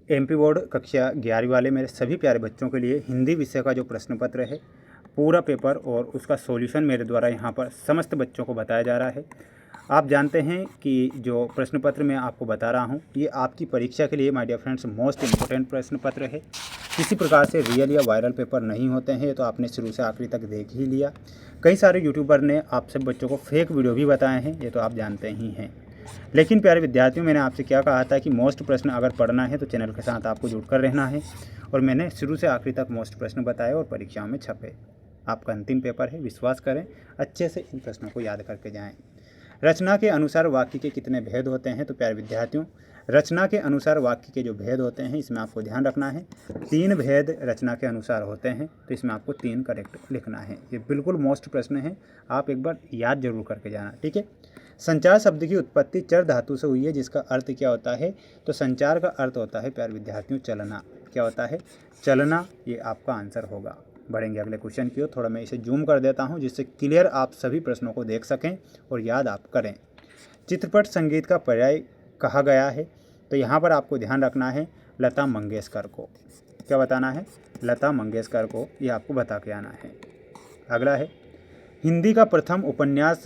MP board कक्षा 11वीं वाले मेरे सभी प्यारे बच्चों के लिए हिंदी विषय का जो प्रश्न पत्र है, पूरा पेपर और उसका सॉल्यूशन मेरे द्वारा यहाँ पर समस्त बच्चों को बताया जा रहा है। आप जानते हैं कि जो प्रश्न पत्र मैं आपको बता रहा हूँ, ये आपकी परीक्षा के लिए my dear friends most important प्रश्न पत्र है। किसी प्रकार से रियल या वायरल पेपर नहीं होते हैं, ये तो आपने शुरू से आखिरी तक देख ही लिया। कई सारे यूट्यूबर ने आप सब बच्चों को फेक वीडियो भी बताए हैं, ये तो आप जानते ही हैं। लेकिन प्यारे विद्यार्थियों, मैंने आपसे क्या कहा था कि मोस्ट प्रश्न अगर पढ़ना है तो चैनल के साथ आपको जुड़कर रहना है, और मैंने शुरू से आखिरी तक मोस्ट प्रश्न बताए और परीक्षाओं में छपे। आपका अंतिम पेपर है, विश्वास करें, अच्छे से इन प्रश्नों को याद करके जाएं। रचना के अनुसार वाक्य के कितने भेद होते हैं? तो प्यारे विद्यार्थियों, रचना के अनुसार वाक्य के जो भेद होते हैं, इसमें आपको ध्यान रखना है 3 भेद रचना के अनुसार होते हैं, तो इसमें आपको 3 करेक्ट लिखना है। ये बिल्कुल मोस्ट प्रश्न है, आप एक बार याद जरूर करके जाना, ठीक है। संचार शब्द की उत्पत्ति चर धातु से हुई है, जिसका अर्थ क्या होता है? तो संचार का अर्थ होता है प्यारे विद्यार्थियों चलना। क्या होता है? चलना। ये आपका आंसर होगा। बढ़ेंगे अगले क्वेश्चन की ओर। थोड़ा मैं इसे जूम कर देता हूँ जिससे क्लियर आप सभी प्रश्नों को देख सकें और याद आप करें। चित्रपट संगीत का पर्याय कहा गया है, तो यहाँ पर आपको ध्यान रखना है लता मंगेशकर को। क्या बताना है? लता मंगेशकर को, ये आपको बता के आना है। अगला है, हिंदी का प्रथम उपन्यास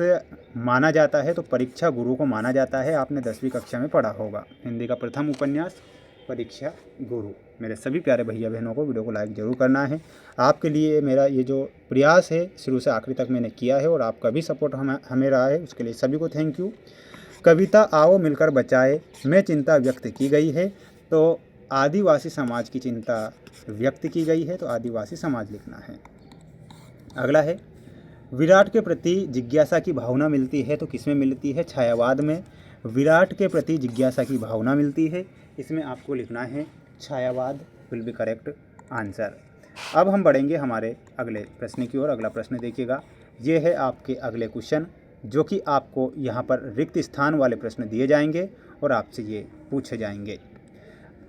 माना जाता है, तो परीक्षा गुरु को माना जाता है। आपने 10वीं कक्षा में पढ़ा होगा। हिंदी का प्रथम उपन्यास परीक्षा गुरु। मेरे सभी प्यारे भैया बहनों को वीडियो को लाइक जरूर करना है। आपके लिए मेरा ये जो प्रयास है शुरू से आखिरी तक मैंने किया है, और आपका भी सपोर्ट हमें रहा है, उसके लिए सभी को थैंक यू। कविता आओ मिलकर बचाए में चिंता व्यक्त की गई है, तो आदिवासी समाज की चिंता व्यक्त की गई है, तो आदिवासी समाज लिखना है। अगला है, विराट के प्रति जिज्ञासा की भावना मिलती है, तो किसमें मिलती है? छायावाद में विराट के प्रति जिज्ञासा की भावना मिलती है, इसमें आपको लिखना है छायावाद विल बी करेक्ट आंसर। अब हम बढ़ेंगे हमारे अगले प्रश्न की ओर। अगला प्रश्न देखिएगा, ये है आपके अगले क्वेश्चन, जो कि आपको यहाँ पर रिक्त स्थान वाले प्रश्न दिए जाएंगे और आपसे ये पूछे जाएंगे।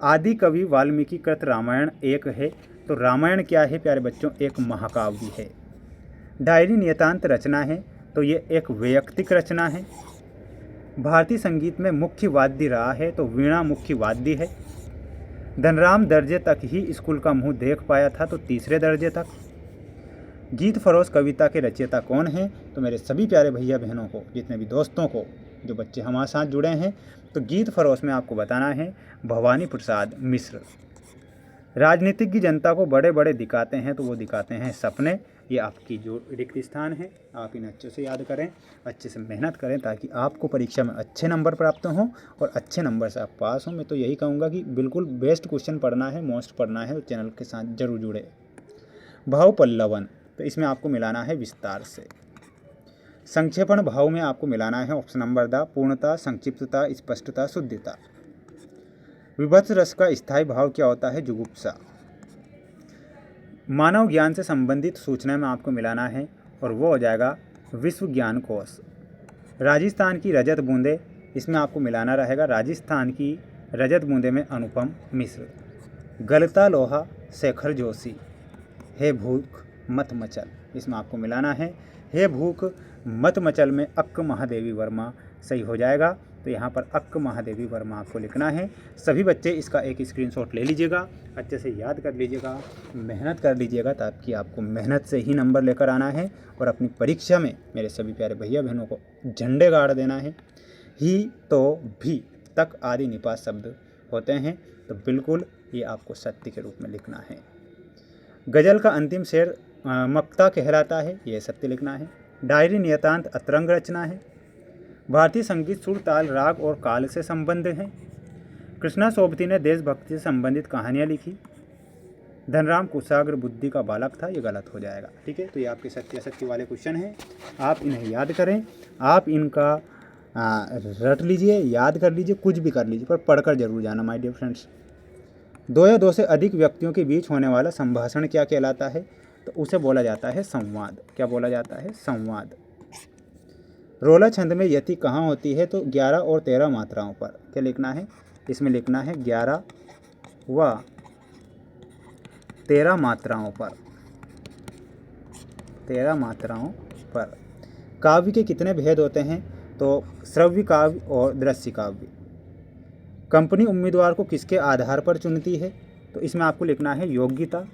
आदि कवि वाल्मीकि कृत रामायण एक है, तो रामायण क्या है प्यारे बच्चों? एक महाकाव्य है। डायरी नियतांत रचना है, तो ये एक वैयक्तिक रचना है। भारतीय संगीत में मुख्य वाद्य रहा है, तो वीणा मुख्य वाद्य है। धनराम दर्जे तक ही स्कूल का मुंह देख पाया था, तो तीसरे दर्जे तक। गीत फरोश कविता के रचयिता कौन हैं? तो मेरे सभी प्यारे भैया बहनों को, जितने भी दोस्तों को, जो बच्चे हमारे साथ जुड़े हैं, तो गीत फरोश में आपको बताना है भवानी प्रसाद मिश्र। राजनीतिक की जनता को बड़े बड़े दिखाते हैं, तो वो दिखाते हैं सपने। ये आपकी जो रिक्त स्थान है, आप इन्हें अच्छे से याद करें, अच्छे से मेहनत करें, ताकि आपको परीक्षा में अच्छे नंबर प्राप्त हों और अच्छे नंबर से आप पास हों। मैं तो यही कहूँगा कि बिल्कुल बेस्ट क्वेश्चन पढ़ना है, मोस्ट पढ़ना है, तो चैनल के साथ जरूर जुड़े। भाव पल्लवन, तो इसमें आपको मिलाना है विस्तार से। संक्षेपण भाव में आपको मिलाना है ऑप्शन नंबर द, पूर्णता, संक्षिप्तता, स्पष्टता, शुद्धता। विभत्स रस का स्थायी भाव क्या होता है? जुगुप्सा। मानव ज्ञान से संबंधित सूचना में आपको मिलाना है, और वो हो जाएगा विश्व ज्ञान कोश। राजस्थान की रजत बूंदे, इसमें आपको मिलाना रहेगा राजस्थान की रजत बूंदे में अनुपम मिश्र। गलता लोहा शेखर जोशी। हे भूख मत मचल, इसमें आपको मिलाना है हे भूख मत मचल में अक्क महादेवी वर्मा सही हो जाएगा। तो यहाँ पर अक्क महादेवी वर्मा आपको लिखना है। सभी बच्चे इसका एक स्क्रीनशॉट ले लीजिएगा, अच्छे से याद कर लीजिएगा, मेहनत कर लीजिएगा, ताकि आपको मेहनत से ही नंबर लेकर आना है और अपनी परीक्षा में मेरे सभी प्यारे भैया बहनों को झंडे गाड़ देना है। ही तो भी तक आदि निपात शब्द होते हैं, तो बिल्कुल ये आपको सत्य के रूप में लिखना है। गज़ल का अंतिम शेर मक्ता कहलाता है, ये सत्य लिखना है। डायरी नियतांत अतरंग रचना है। भारतीय संगीत सुर, ताल, राग और काल से संबंध है। कृष्णा सोबती ने देशभक्ति से संबंधित कहानियाँ लिखी। धनराम कुशाग्र बुद्धि का बालक था, ये गलत हो जाएगा, ठीक है। तो ये आपके सत्य असत्य वाले क्वेश्चन हैं, आप इन्हें याद करें, आप इनका रट लीजिए, याद कर लीजिए, कुछ भी कर लीजिए, पर पढ़कर जरूर जाना माय डियर फ्रेंड्स। दो या दो से अधिक व्यक्तियों के बीच होने वाला संभाषण क्या कहलाता है? तो उसे बोला जाता है संवाद। क्या बोला जाता है? संवाद। रोला छंद में यति कहाँ होती है? तो 11 और 13 मात्राओं पर। क्या लिखना है? इसमें लिखना है 11 व 13 मात्राओं पर। 13 मात्राओं पर। काव्य के कितने भेद होते हैं? तो श्रव्य काव्य और दृश्य काव्य। कंपनी उम्मीदवार को किसके आधार पर चुनती है? तो इसमें आपको लिखना है योग्यता,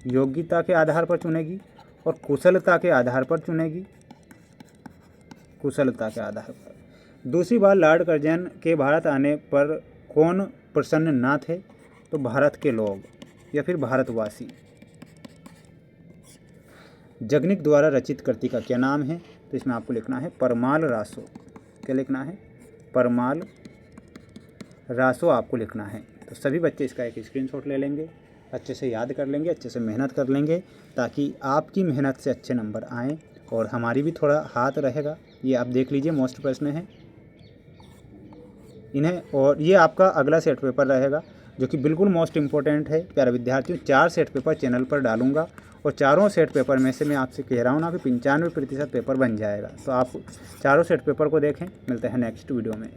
योग्यता के आधार पर चुनेगी और कुशलता के आधार पर चुनेगी, कुशलता के आधार पर। दूसरी बार लॉर्ड कर्जन के भारत आने पर कौन प्रसन्न न थे? तो भारत के लोग या फिर भारतवासी। जगनिक द्वारा रचित कृति का क्या नाम है? तो इसमें आपको लिखना है परमाल रासो। क्या लिखना है? परमाल रासो आपको लिखना है। तो सभी बच्चे इसका एक स्क्रीनशॉट ले लेंगे, अच्छे से याद कर लेंगे, अच्छे से मेहनत कर लेंगे, ताकि आपकी मेहनत से अच्छे नंबर आएँ और हमारी भी थोड़ा हाथ रहेगा। ये आप देख लीजिए, मोस्ट प्रश्न है इन्हें, और ये आपका अगला सेट पेपर रहेगा जो कि बिल्कुल मोस्ट इम्पोर्टेंट है प्यारे विद्यार्थियों। 4 सेट पेपर चैनल पर डालूंगा और चारों सेट पेपर में से मैं आपसे कह रहा हूँ ना कि 95% पेपर बन जाएगा। तो आप चारों सेट पेपर को देखें। मिलते हैं नेक्स्ट वीडियो में।